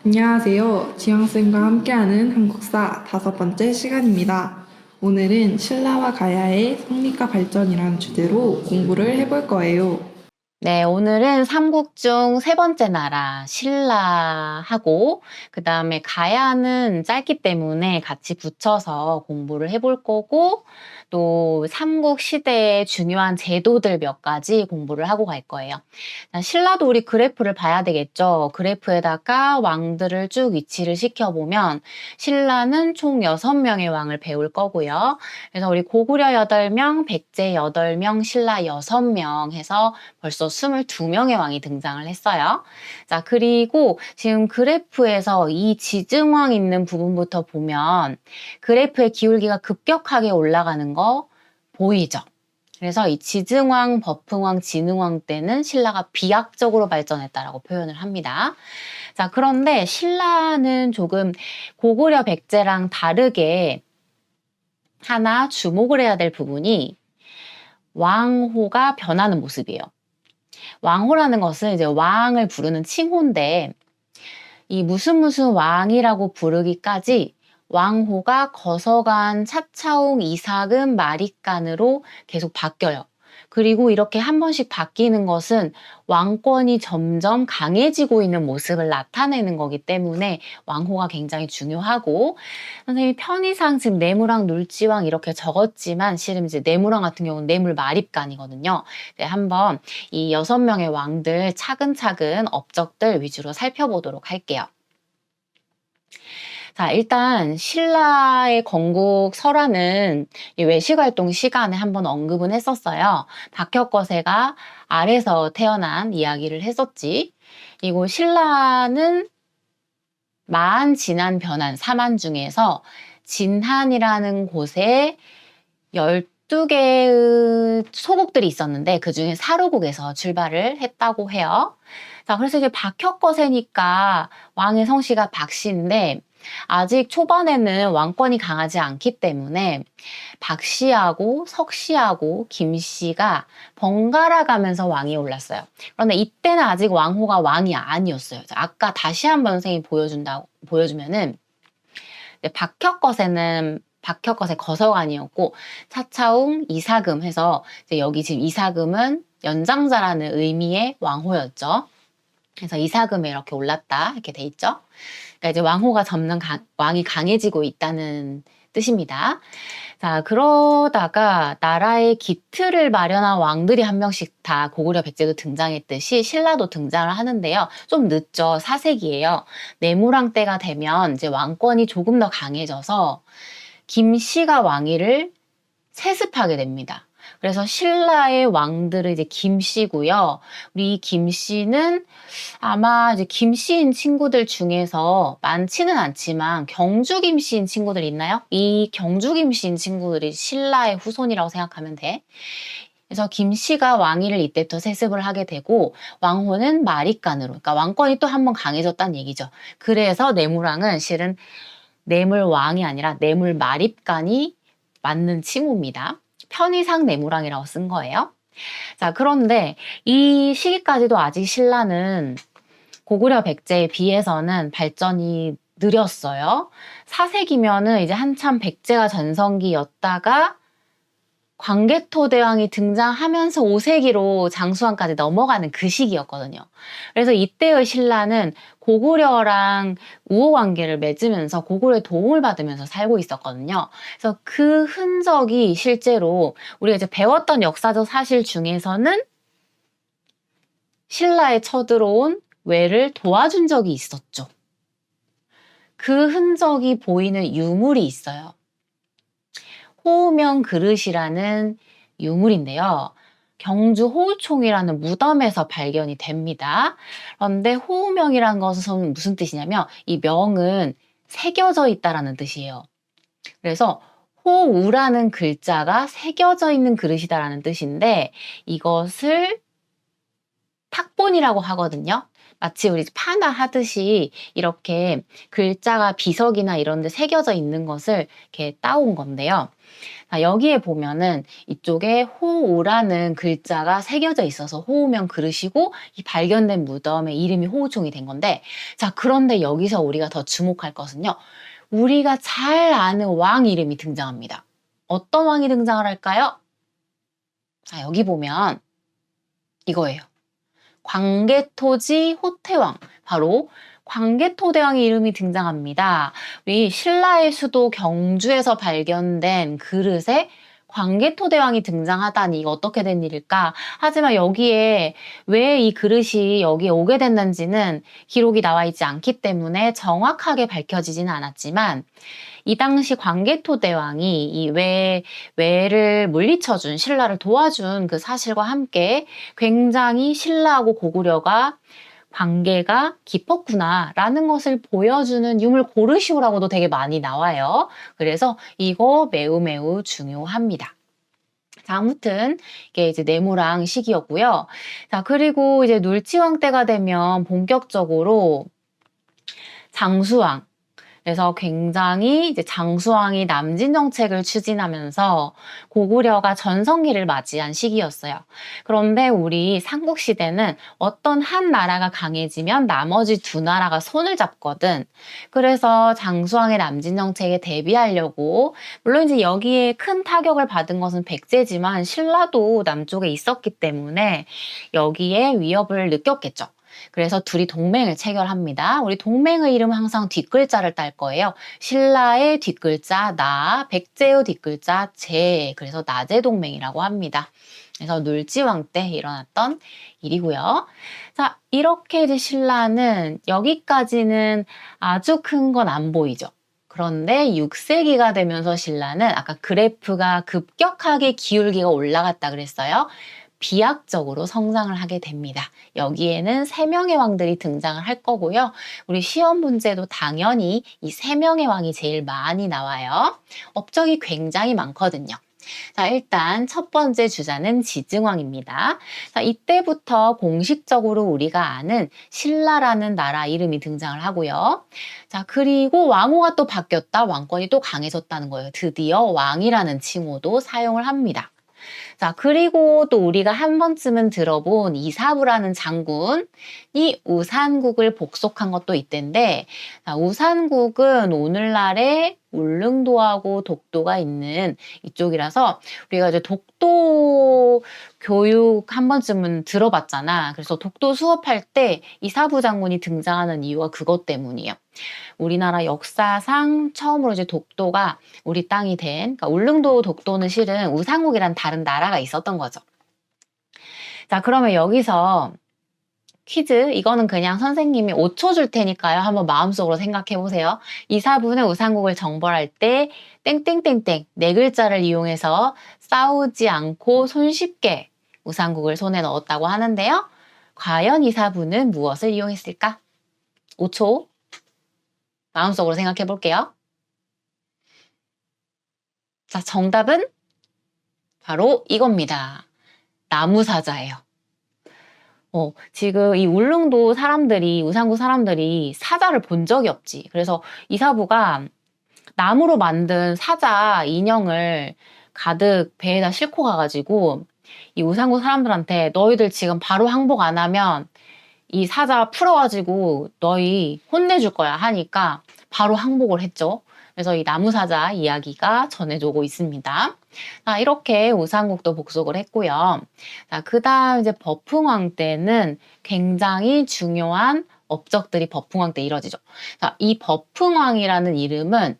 안녕하세요. 지영쌤과 함께하는 한국사 5번째 시간입니다. 오늘은 신라와 가야의 성립과 발전이라는 주제로 공부를 해볼 거예요. 네, 오늘은 삼국 중 세 번째 나라 신라하고 그 다음에 가야는 짧기 때문에 같이 붙여서 공부를 해볼 거고 또 삼국 시대의 중요한 제도들 몇 가지 공부를 하고 갈 거예요. 자, 신라도 우리 그래프를 봐야 되겠죠. 그래프에다가 왕들을 쭉 위치를 시켜보면 신라는 총 6명의 왕을 배울 거고요. 그래서 우리 고구려 8명, 백제 8명, 신라 6명 해서 벌써 22명의 왕이 등장을 했어요. 자, 그리고 지금 그래프에서 이 지증왕 있는 부분부터 보면 그래프의 기울기가 급격하게 올라가는 거 보이죠? 그래서 이 지증왕, 버풍왕, 진흥왕 때는 신라가 비약적으로 발전했다라고 표현을 합니다. 자, 그런데 신라는 조금 고구려 백제랑 다르게 하나 주목을 해야 될 부분이 왕호가 변하는 모습이에요. 왕호라는 것은 이제 왕을 부르는 칭호인데 이 무슨 왕이라고 부르기까지 왕호가 거서관, 차차홍, 이삭은, 마립간으로 계속 바뀌어요. 그리고 이렇게 한 번씩 바뀌는 것은 왕권이 점점 강해지고 있는 모습을 나타내는 거기 때문에 왕호가 굉장히 중요하고, 선생님이 편의상 지금 내무랑 놀지왕 이렇게 적었지만 실은 이제 내무랑 같은 경우는 내물 마립간이거든요. 네, 한번 이 6명의 왕들 차근차근 업적들 위주로 살펴보도록 할게요. 자, 일단 신라의 건국 설화는 외식활동 시간에 한번 언급은 했었어요. 박혁거세가 알에서 태어난 이야기를 했었지. 그리고 신라는 마한, 진한, 변한 3한 중에서 진한이라는 곳에 12개의 소국들이 있었는데 그중에 사루국에서 출발을 했다고 해요. 자, 그래서 이제 박혁거세니까 왕의 성씨가 박씨인데 아직 초반에는 왕권이 강하지 않기 때문에 박씨하고 석씨하고 김씨가 번갈아 가면서 왕이 올랐어요. 그런데 이때는 아직 왕호가 왕이 아니었어요. 아까 다시 한번 선생님이 보여주면은 박혁거세 거서관이었고 차차웅, 이사금 해서 이제 여기 지금 이사금은 연장자라는 의미의 왕호였죠. 그래서 이사금에 이렇게 올랐다 이렇게 돼 있죠. 그러니까 이제 왕호가 점점 왕이 강해지고 있다는 뜻입니다. 자, 그러다가 나라의 기틀을 마련한 왕들이 한 명씩 다 고구려 백제도 등장했듯이 신라도 등장을 하는데요. 좀 늦죠. 4세기예요. 내무랑 때가 되면 이제 왕권이 조금 더 강해져서 김씨가 왕위를 세습하게 됩니다. 그래서 신라의 왕들은 이제 김씨고요. 우리 이 김씨는 아마 이제 김씨인 친구들 중에서 많지는 않지만 경주 김씨인 친구들 있나요? 이 경주 김씨인 친구들이 신라의 후손이라고 생각하면 돼. 그래서 김씨가 왕위를 이때부터 세습을 하게 되고 왕호는 마립간으로, 그러니까 왕권이 또 한 번 강해졌다는 얘기죠. 그래서 내무랑은 실은 내물왕이 아니라 내물 마립간이 맞는 칭호입니다. 편의상 내무랑이라고 쓴 거예요. 자, 그런데 이 시기까지도 아직 신라는 고구려 백제에 비해서는 발전이 느렸어요. 4세기면은 이제 한참 백제가 전성기였다가 광개토대왕이 등장하면서 5세기로 장수왕까지 넘어가는 그 시기였거든요. 그래서 이때의 신라는 고구려랑 우호 관계를 맺으면서 고구려의 도움을 받으면서 살고 있었거든요. 그래서 그 흔적이 실제로 우리가 이제 배웠던 역사적 사실 중에서는 신라에 쳐들어온 왜를 도와준 적이 있었죠. 그 흔적이 보이는 유물이 있어요. 호우명 그릇이라는 유물인데요. 경주 호우총이라는 무덤에서 발견이 됩니다. 그런데 호우명이라는 것은 무슨 뜻이냐면 이 명은 새겨져 있다라는 뜻이에요. 그래서 호우라는 글자가 새겨져 있는 그릇이다라는 뜻인데 이것을 탁본이라고 하거든요. 마치 우리 파나 하듯이 이렇게 글자가 비석이나 이런 데 새겨져 있는 것을 이렇게 따온 건데요. 자, 여기에 보면은 이쪽에 호우라는 글자가 새겨져 있어서 호우면 그릇이고 이 발견된 무덤의 이름이 호우총이 된 건데, 자, 그런데 여기서 우리가 더 주목할 것은요. 우리가 잘 아는 왕 이름이 등장합니다. 어떤 왕이 등장을 할까요? 자, 여기 보면 이거예요. 광개토지 호태왕, 바로 광개토대왕의 이름이 등장합니다. 우리 신라의 수도 경주에서 발견된 그릇에 광개토대왕이 등장하다니 이거 어떻게 된 일일까? 하지만 여기에 왜 이 그릇이 여기에 오게 됐는지는 기록이 나와 있지 않기 때문에 정확하게 밝혀지지는 않았지만, 이 당시 광개토대왕이 이 외를 물리쳐준, 신라를 도와준 그 사실과 함께 굉장히 신라하고 고구려가 관계가 깊었구나라는 것을 보여주는 유물 고르시오라고도 되게 많이 나와요. 그래서 이거 매우 매우 중요합니다. 자, 아무튼 이게 이제 네모랑 시기였고요. 자, 그리고 이제 놀치왕 때가 되면 본격적으로 장수왕, 그래서 굉장히 이제 장수왕이 남진 정책을 추진하면서 고구려가 전성기를 맞이한 시기였어요. 그런데 우리 삼국시대는 어떤 한 나라가 강해지면 나머지 두 나라가 손을 잡거든. 그래서 장수왕의 남진 정책에 대비하려고, 물론 이제 여기에 큰 타격을 받은 것은 백제지만 신라도 남쪽에 있었기 때문에 여기에 위협을 느꼈겠죠. 그래서 둘이 동맹을 체결합니다. 우리 동맹의 이름은 항상 뒷글자를 딸 거예요. 신라의 뒷글자 나, 백제의 뒷글자 제, 그래서 나제동맹이라고 합니다. 그래서 놀지왕 때 일어났던 일이고요. 자, 이렇게 이제 신라는 여기까지는 아주 큰 건 안 보이죠. 그런데 6세기가 되면서 신라는 아까 그래프가 급격하게 기울기가 올라갔다 그랬어요. 비약적으로 성장을 하게 됩니다. 여기에는 3명의 왕들이 등장을 할 거고요. 우리 시험 문제도 당연히 이 3명의 왕이 제일 많이 나와요. 업적이 굉장히 많거든요. 자, 일단 첫 번째 주자는 지증왕입니다. 자, 이때부터 공식적으로 우리가 아는 신라라는 나라 이름이 등장을 하고요. 자, 그리고 왕호가 또 바뀌었다. 왕권이 또 강해졌다는 거예요. 드디어 왕이라는 칭호도 사용을 합니다. 자, 그리고 또 우리가 한 번쯤은 들어본 이사부라는 장군이 우산국을 복속한 것도 있던데, 자, 우산국은 오늘날의 울릉도하고 독도가 있는 이쪽이라서 우리가 이제 독도 교육 한 번쯤은 들어봤잖아. 그래서 독도 수업할 때 이사부 장군이 등장하는 이유가 그것 때문이에요. 우리나라 역사상 처음으로 이제 독도가 우리 땅이 된, 그러니까 울릉도 독도는 실은 우상국이란 다른 나라가 있었던 거죠. 자, 그러면 여기서 퀴즈, 이거는 그냥 선생님이 5초 줄 테니까요. 한번 마음속으로 생각해 보세요. 이사부는 우상국을 정벌할 때 땡땡땡땡 네 글자를 이용해서 싸우지 않고 손쉽게 우상국을 손에 넣었다고 하는데요. 과연 이사부는 무엇을 이용했을까? 5초. 마음속으로 생각해 볼게요. 자, 정답은 바로 이겁니다. 나무사자예요. 지금 이 울릉도 사람들이, 우상구 사람들이 사자를 본 적이 없지. 그래서 이사부가 나무로 만든 사자 인형을 가득 배에다 싣고 가가지고 이 우상구 사람들한테 너희들 지금 바로 항복 안 하면 이 사자 풀어가지고 너희 혼내줄 거야 하니까 바로 항복을 했죠. 그래서 이 나무사자 이야기가 전해지고 있습니다. 자, 이렇게 우상국도 복속을 했고요. 자, 그 다음 이제 버풍왕 때는 굉장히 중요한 업적들이 버풍왕 때 이뤄지죠. 자, 이 버풍왕이라는 이름은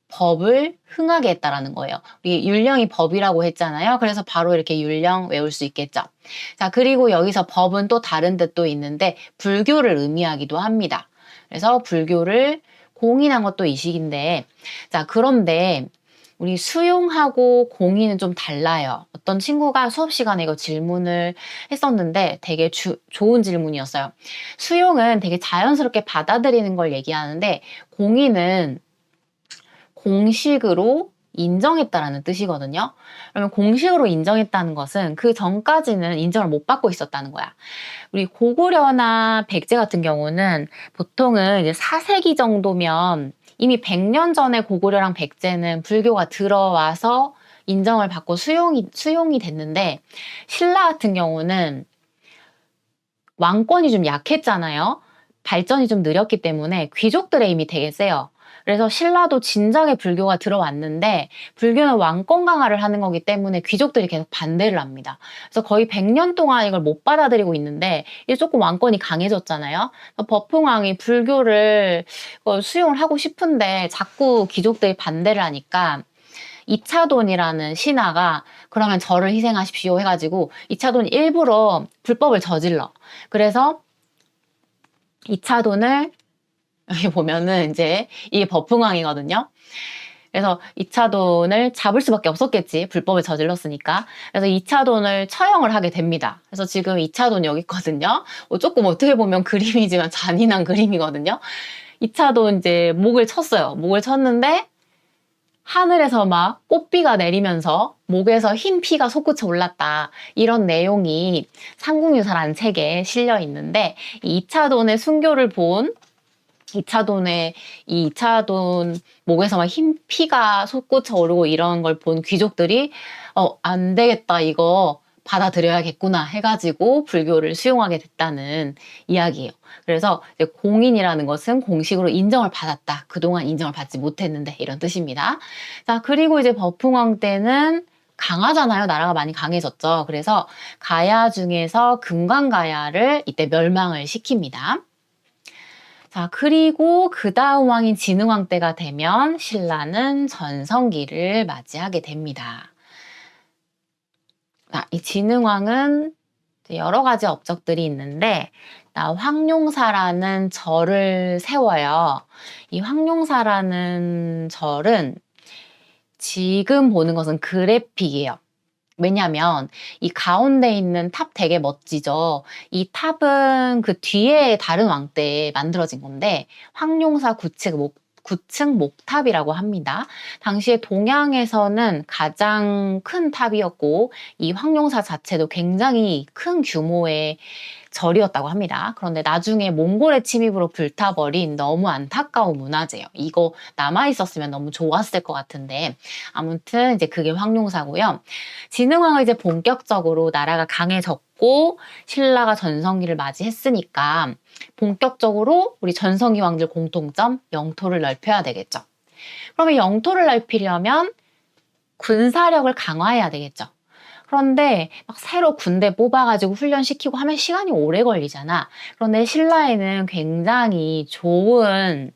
법을 흥하게 했다라는 거예요. 우리 율령이 법이라고 했잖아요. 그래서 바로 이렇게 율령 외울 수 있겠죠. 자, 그리고 여기서 법은 또 다른 뜻도 있는데 불교를 의미하기도 합니다. 그래서 불교를 공인한 것도 이 시기인데, 자, 그런데 우리 수용하고 공인은 좀 달라요. 어떤 친구가 수업 시간에 이거 질문을 했었는데 되게 좋은 질문이었어요. 수용은 되게 자연스럽게 받아들이는 걸 얘기하는데 공인은 공식으로 인정했다라는 뜻이거든요. 그러면 공식으로 인정했다는 것은 그 전까지는 인정을 못 받고 있었다는 거야. 우리 고구려나 백제 같은 경우는 보통은 이제 4세기 정도면 이미 100년 전에 고구려랑 백제는 불교가 들어와서 인정을 받고 수용이 됐는데, 신라 같은 경우는 왕권이 좀 약했잖아요. 발전이 좀 느렸기 때문에 귀족들의 힘이 되게 세요. 그래서 신라도 진작에 불교가 들어왔는데 불교는 왕권 강화를 하는 거기 때문에 귀족들이 계속 반대를 합니다. 그래서 거의 100년 동안 이걸 못 받아들이고 있는데 이제 조금 왕권이 강해졌잖아요. 버풍왕이 불교를 수용을 하고 싶은데 자꾸 귀족들이 반대를 하니까 이차돈이라는 신하가 그러면 저를 희생하십시오 해가지고 이차돈이 일부러 불법을 저질러. 그래서 이차돈을 여기 보면은 이제 이게 버풍왕이거든요. 그래서 이차돈을 잡을 수밖에 없었겠지. 불법을 저질렀으니까. 그래서 이차돈을 처형을 하게 됩니다. 그래서 지금 이차돈 여기 있거든요. 조금 어떻게 보면 그림이지만 잔인한 그림이거든요. 이차돈 이제 목을 쳤어요. 목을 쳤는데 하늘에서 막 꽃비가 내리면서 목에서 흰 피가 솟구쳐 올랐다. 이런 내용이 삼국유사라는 책에 실려 있는데 이 이차돈의 순교를 본 이차돈 목에서 막 흰 피가 솟구쳐 오르고 이런 걸 본 귀족들이 안 되겠다, 이거 받아들여야겠구나 해가지고 불교를 수용하게 됐다는 이야기예요. 그래서 이제 공인이라는 것은 공식으로 인정을 받았다. 그동안 인정을 받지 못했는데 이런 뜻입니다. 자, 그리고 이제 버풍왕 때는 강하잖아요. 나라가 많이 강해졌죠. 그래서 가야 중에서 금관가야를 이때 멸망을 시킵니다. 자, 그리고 그 다음 왕인 진흥왕 때가 되면 신라는 전성기를 맞이하게 됩니다. 자, 이 진흥왕은 여러 가지 업적들이 있는데 황룡사라는 절을 세워요. 이 황룡사라는 절은 지금 보는 것은 그래픽이에요. 왜냐면 이 가운데 있는 탑 되게 멋지죠. 이 탑은 그 뒤에 다른 왕 때 만들어진 건데 황룡사 9층 목탑이라고 합니다. 당시에 동양에서는 가장 큰 탑이었고 이 황룡사 자체도 굉장히 큰 규모의 절이었다고 합니다. 그런데 나중에 몽골의 침입으로 불타버린 너무 안타까운 문화재예요. 이거 남아있었으면 너무 좋았을 것 같은데 아무튼 이제 그게 황룡사고요. 진흥왕은 이제 본격적으로 나라가 강해졌고 신라가 전성기를 맞이했으니까 본격적으로 우리 전성기 왕들 공통점 영토를 넓혀야 되겠죠. 그러면 영토를 넓히려면 군사력을 강화해야 되겠죠. 그런데 막 새로 군대 뽑아가지고 훈련시키고 하면 시간이 오래 걸리잖아. 그런데 신라에는 굉장히 좋은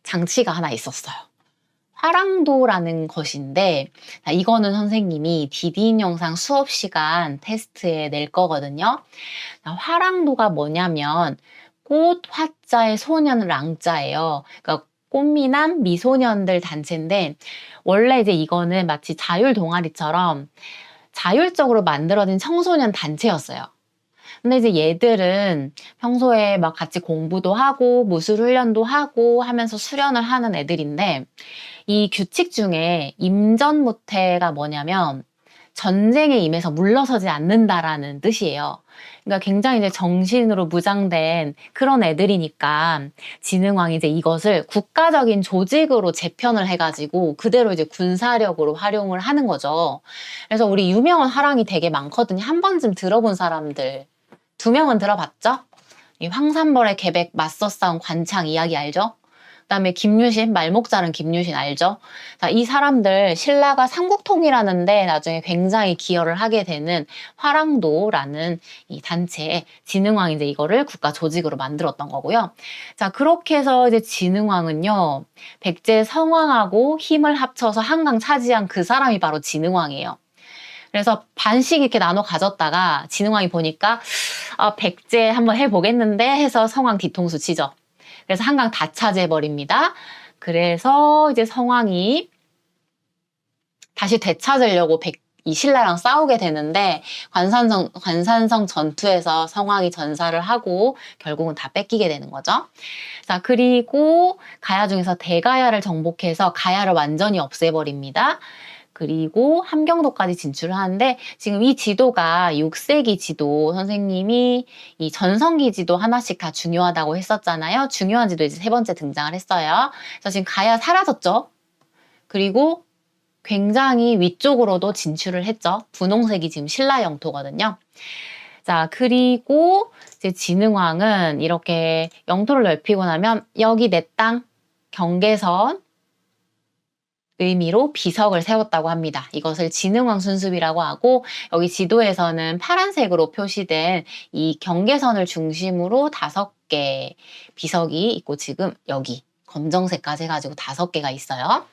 장치가 하나 있었어요. 화랑도라는 것인데 이거는 선생님이 디디인 영상 수업 시간 테스트에 낼 거거든요. 화랑도가 뭐냐면 꽃 화자의 소년 랑자예요. 그러니까 꽃미남 미소년들 단체인데 원래 이제 이거는 마치 자율 동아리처럼 자율적으로 만들어진 청소년 단체였어요. 근데 이제 얘들은 평소에 막 같이 공부도 하고 무술 훈련도 하고 하면서 수련을 하는 애들인데 이 규칙 중에 임전무태가 뭐냐면 전쟁에 임해서 물러서지 않는다라는 뜻이에요. 그러니까 굉장히 이제 정신으로 무장된 그런 애들이니까 진흥왕이 이제 이것을 국가적인 조직으로 재편을 해가지고 그대로 이제 군사력으로 활용을 하는 거죠. 그래서 우리 유명한 화랑이 되게 많거든요. 한 번쯤 들어본 사람들 2명은 들어봤죠? 이 황산벌의 계백 맞서 싸운 관창 이야기 알죠? 그다음에 김유신, 말목자른 김유신 알죠? 자, 이 사람들 신라가 삼국통일하는데 나중에 굉장히 기여를 하게 되는 화랑도라는 이 단체에 진흥왕이 이제 이거를 국가 조직으로 만들었던 거고요. 자, 그렇게 해서 이제 진흥왕은요, 백제 성왕하고 힘을 합쳐서 한강 차지한 그 사람이 바로 진흥왕이에요. 그래서 반씩 이렇게 나눠 가졌다가 진흥왕이 보니까 백제 한번 해보겠는데 해서 성왕 뒤통수 치죠. 그래서 한강 다 차지해버립니다. 그래서 이제 성왕이 다시 되찾으려고 이 신라랑 싸우게 되는데 관산성 전투에서 성왕이 전사를 하고 결국은 다 뺏기게 되는 거죠. 자, 그리고 가야 중에서 대가야를 정복해서 가야를 완전히 없애버립니다. 그리고 함경도까지 진출을 하는데 지금 이 지도가 6세기 지도 선생님이 이 전성기 지도 하나씩 다 중요하다고 했었잖아요. 중요한 지도 이제 세 번째 등장을 했어요. 그래서 지금 가야 사라졌죠. 그리고 굉장히 위쪽으로도 진출을 했죠. 분홍색이 지금 신라 영토거든요. 자, 그리고 이제 진흥왕은 이렇게 영토를 넓히고 나면 여기 내 땅, 경계선 의미로 비석을 세웠다고 합니다. 이것을 진흥왕 순습이라고 하고 여기 지도에서는 파란색으로 표시된 이 경계선을 중심으로 5개 비석이 있고 지금 여기 검정색까지 해가지고 5개가 있어요.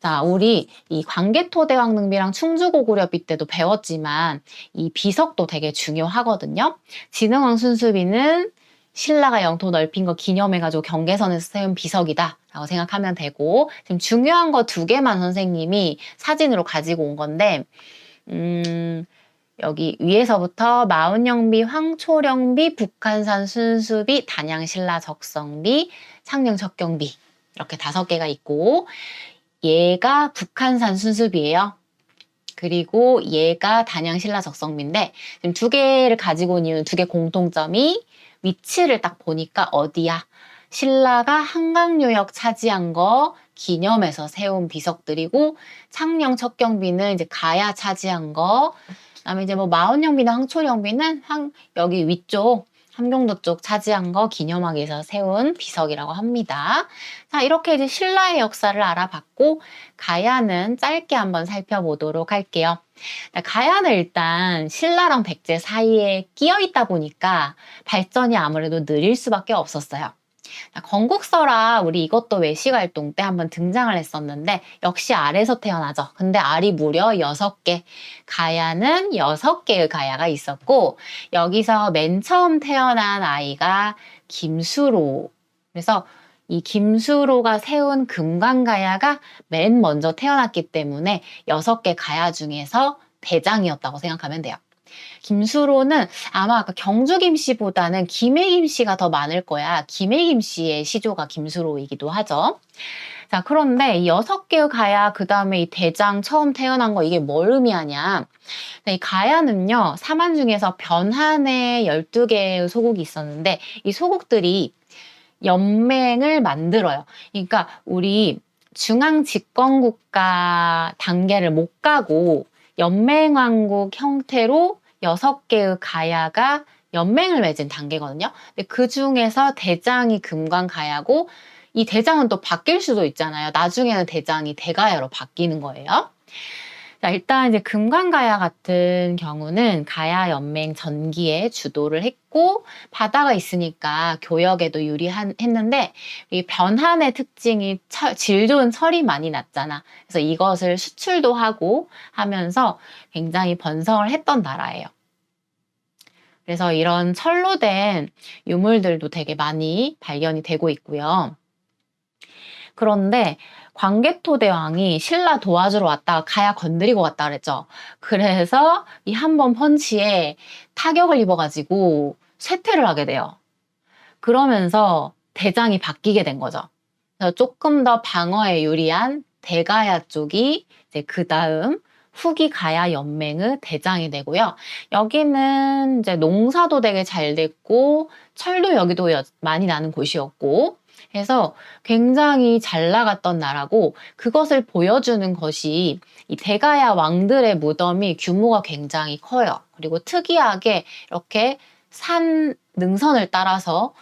자, 우리 이 광개토대왕 능비랑 충주고구려비 때도 배웠지만 이 비석도 되게 중요하거든요. 진흥왕 순수비는 신라가 영토 넓힌 거 기념해가지고 경계선에서 세운 비석이다 라고 생각하면 되고 지금 중요한 거 2개만 선생님이 사진으로 가지고 온 건데 여기 위에서부터 마운영비, 황초령비, 북한산 순수비, 단양신라 적성비, 창녕 척경비 이렇게 5개가 있고 얘가 북한산 순수비예요. 그리고 얘가 단양신라 적성비인데 지금 2개를 가지고 온 이유는 2개 공통점이 위치를 딱 보니까 어디야? 신라가 한강유역 차지한 거 기념해서 세운 비석들이고 창녕 척경비는 이제 가야 차지한 거 그다음에 이제 뭐 마운영비나 황초령비는 여기 위쪽 함경도 쪽 차지한 거 기념하기 위해서 세운 비석이라고 합니다. 자, 이렇게 이제 신라의 역사를 알아봤고 가야는 짧게 한번 살펴보도록 할게요. 가야는 일단 신라랑 백제 사이에 끼어 있다 보니까 발전이 아무래도 느릴 수밖에 없었어요. 건국설화 우리 이것도 외시활동 때 한번 등장을 했었는데 역시 알에서 태어나죠. 근데 알이 무려 6개. 가야는 6개의 가야가 있었고 여기서 맨 처음 태어난 아이가 김수로. 그래서 이 김수로가 세운 금관가야가 맨 먼저 태어났기 때문에 6개 가야 중에서 대장이었다고 생각하면 돼요. 김수로는 아마 아까 경주김씨보다는 김해김씨가 더 많을 거야. 김해김씨의 시조가 김수로이기도 하죠. 자, 그런데 이 6개의 가야, 그 다음에 이 대장 처음 태어난 거 이게 뭘 의미하냐. 이 가야는요, 사만 중에서 변한에 12개의 소국이 있었는데 이 소국들이 연맹을 만들어요. 그러니까 우리 중앙집권국가 단계를 못 가고 연맹왕국 형태로 6개의 가야가 연맹을 맺은 단계거든요. 근데 그 중에서 대장이 금관가야고 이 대장은 또 바뀔 수도 있잖아요. 나중에는 대장이 대가야로 바뀌는 거예요. 자, 일단 이제 금관가야 같은 경우는 가야 연맹 전기에 주도를 했고 바다가 있으니까 교역에도 유리했는데 이 변한의 특징이 질 좋은 철이 많이 났잖아. 그래서 이것을 수출도 하고 하면서 굉장히 번성을 했던 나라예요. 그래서 이런 철로 된 유물들도 되게 많이 발견이 되고 있고요. 그런데 광개토대왕이 신라 도와주러 왔다가 가야 건드리고 왔다 그랬죠. 그래서 이 한 번 펀치에 타격을 입어가지고 쇠퇴를 하게 돼요. 그러면서 대장이 바뀌게 된 거죠. 그래서 조금 더 방어에 유리한 대가야 쪽이 이제 그 다음 후기 가야 연맹의 대장이 되고요. 여기는 이제 농사도 되게 잘 됐고 철도 여기도 많이 나는 곳이었고 해서 굉장히 잘 나갔던 나라고 그것을 보여주는 것이 이 대가야 왕들의 무덤이 규모가 굉장히 커요. 그리고 특이하게 이렇게 능선을 따라서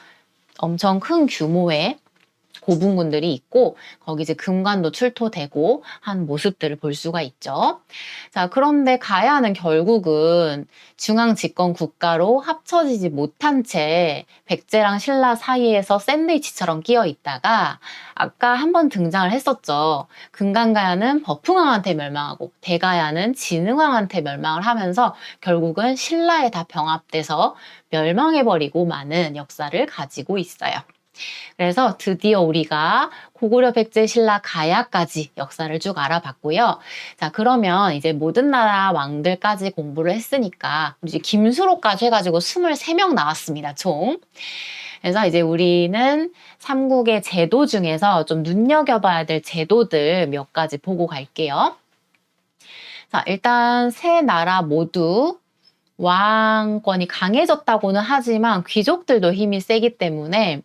엄청 큰 규모의 고분군들이 있고 거기 이제 금관도 출토되고 한 모습들을 볼 수가 있죠. 자, 그런데 가야는 결국은 중앙 집권 국가로 합쳐지지 못한 채 백제랑 신라 사이에서 샌드위치처럼 끼어 있다가 아까 한번 등장을 했었죠. 금관가야는 버풍왕한테 멸망하고 대가야는 진흥왕한테 멸망을 하면서 결국은 신라에 다 병합돼서 멸망해버리고 마는 역사를 가지고 있어요. 그래서 드디어 우리가 고구려 백제 신라 가야까지 역사를 쭉 알아봤고요. 자, 그러면 이제 모든 나라 왕들까지 공부를 했으니까 이제 김수로까지 해가지고 23명 나왔습니다, 총. 그래서 이제 우리는 삼국의 제도 중에서 좀 눈여겨봐야 될 제도들 몇 가지 보고 갈게요. 자, 일단 세 나라 모두 왕권이 강해졌다고는 하지만 귀족들도 힘이 세기 때문에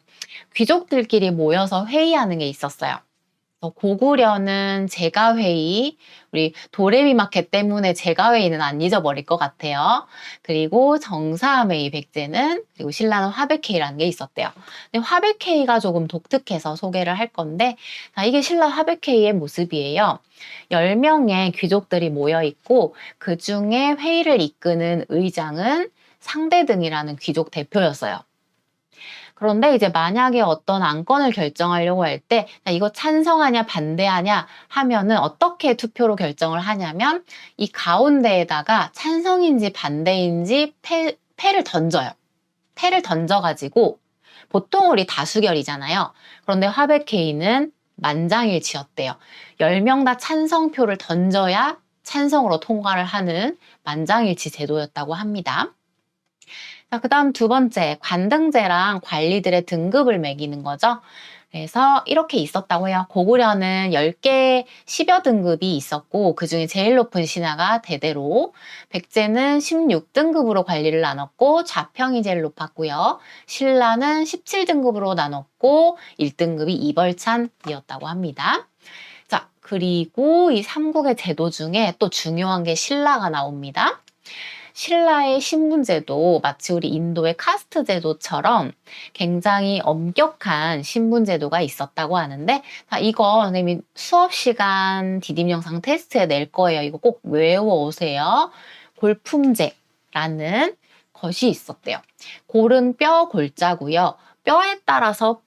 귀족들끼리 모여서 회의하는 게 있었어요. 고구려는 제가회의, 우리 도레미마켓 때문에 제가회의는 안 잊어버릴 것 같아요. 그리고 정사회의 백제는, 그리고 신라는 화백회의라는 게 있었대요. 근데 화백회의가 조금 독특해서 소개를 할 건데, 자, 이게 신라 화백회의의 모습이에요. 10명의 귀족들이 모여있고, 그 중에 회의를 이끄는 의장은 상대등이라는 귀족 대표였어요. 그런데 이제 만약에 어떤 안건을 결정하려고 할 때 이거 찬성하냐 반대하냐 하면은 어떻게 투표로 결정을 하냐면 이 가운데에다가 찬성인지 반대인지 패를 던져요. 패를 던져가지고 보통 우리 다수결이잖아요. 그런데 화백회의는 만장일치였대요. 10명 다 찬성표를 던져야 찬성으로 통과를 하는 만장일치 제도였다고 합니다. 자, 그 다음 두 번째, 관등제랑 관리들의 등급을 매기는 거죠. 그래서 이렇게 있었다고 해요. 고구려는 10개, 10여 등급이 있었고 그 중에 제일 높은 신하가 대대로, 백제는 16등급으로 관리를 나눴고 좌평이 제일 높았고요. 신라는 17등급으로 나눴고 1등급이 이벌찬이었다고 합니다. 자, 그리고 이 삼국의 제도 중에 또 중요한 게 신라가 나옵니다. 신라의 신분제도 마치 우리 인도의 카스트 제도처럼 굉장히 엄격한 신분제도가 있었다고 하는데, 자, 이거 선생님이 수업 시간 디딤 영상 테스트에 낼 거예요. 이거 꼭 외워오세요. 골품제라는 것이 있었대요. 골은 뼈 골자고요. 뼈에 따라서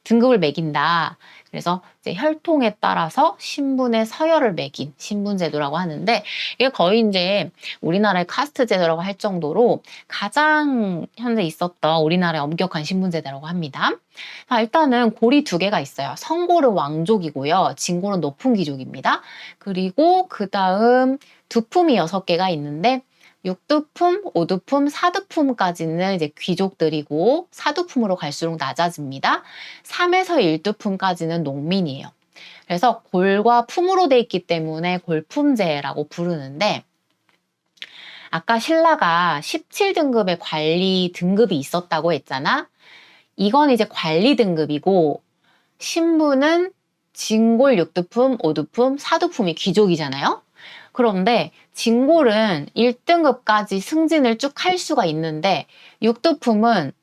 등급을 매긴다. 그래서 이제 혈통에 따라서 신분의 서열을 매긴 신분제도라고 하는데, 이게 거의 이제 우리나라의 카스트 제도라고 할 정도로 가장 현재 있었던 우리나라의 엄격한 신분제도라고 합니다. 자, 일단은 골이 두 개가 있어요. 성골은 왕족이고요. 진골은 높은 귀족입니다. 그리고 그 다음 두품이 6개가 있는데, 6두품, 5두품, 4두품까지는 이제 귀족들이고 4두품으로 갈수록 낮아집니다. 3에서 1두품까지는 농민이에요. 그래서 골과 품으로 돼 있기 때문에 골품제라고 부르는데, 아까 신라가 17등급의 관리 등급이 있었다고 했잖아. 이건 이제 관리 등급이고 신분은 진골 6두품, 5두품, 4두품이 귀족이잖아요. 그런데 진골은 1등급까지 승진을 쭉 할 수가 있는데 6두품은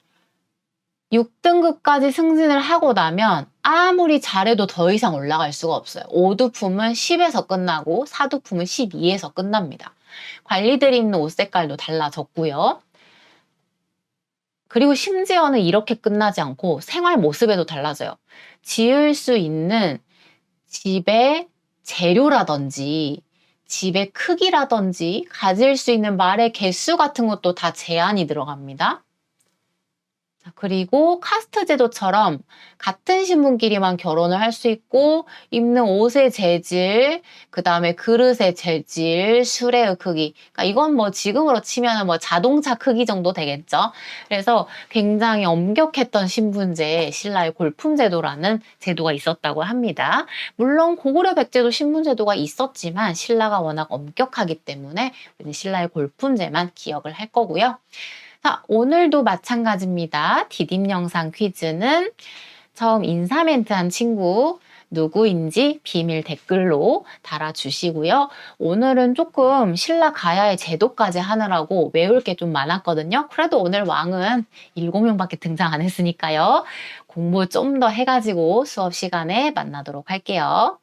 6등급까지 승진을 하고 나면 아무리 잘해도 더 이상 올라갈 수가 없어요. 5두품은 10에서 끝나고 4두품은 12에서 끝납니다. 관리들이 입는 옷 색깔도 달라졌고요. 그리고 심지어는 이렇게 끝나지 않고 생활 모습에도 달라져요. 지을 수 있는 집의 재료라든지 집의 크기라든지 가질 수 있는 말의 개수 같은 것도 다 제한이 들어갑니다. 그리고 카스트 제도처럼 같은 신분끼리만 결혼을 할 수 있고 입는 옷의 재질, 그 다음에 그릇의 재질, 수레의 크기, 그러니까 이건 뭐 지금으로 치면 뭐 자동차 크기 정도 되겠죠. 그래서 굉장히 엄격했던 신분제, 신라의 골품제도라는 제도가 있었다고 합니다. 물론 고구려 백제도 신분제도가 있었지만 신라가 워낙 엄격하기 때문에 신라의 골품제만 기억을 할 거고요. 자, 오늘도 마찬가지입니다. 디딤 영상 퀴즈는 처음 인사 멘트 한 친구 누구인지 비밀 댓글로 달아주시고요. 오늘은 조금 신라 가야의 제도까지 하느라고 외울 게 좀 많았거든요. 그래도 오늘 왕은 7명밖에 등장 안 했으니까요. 공부 좀 더 해가지고 수업 시간에 만나도록 할게요.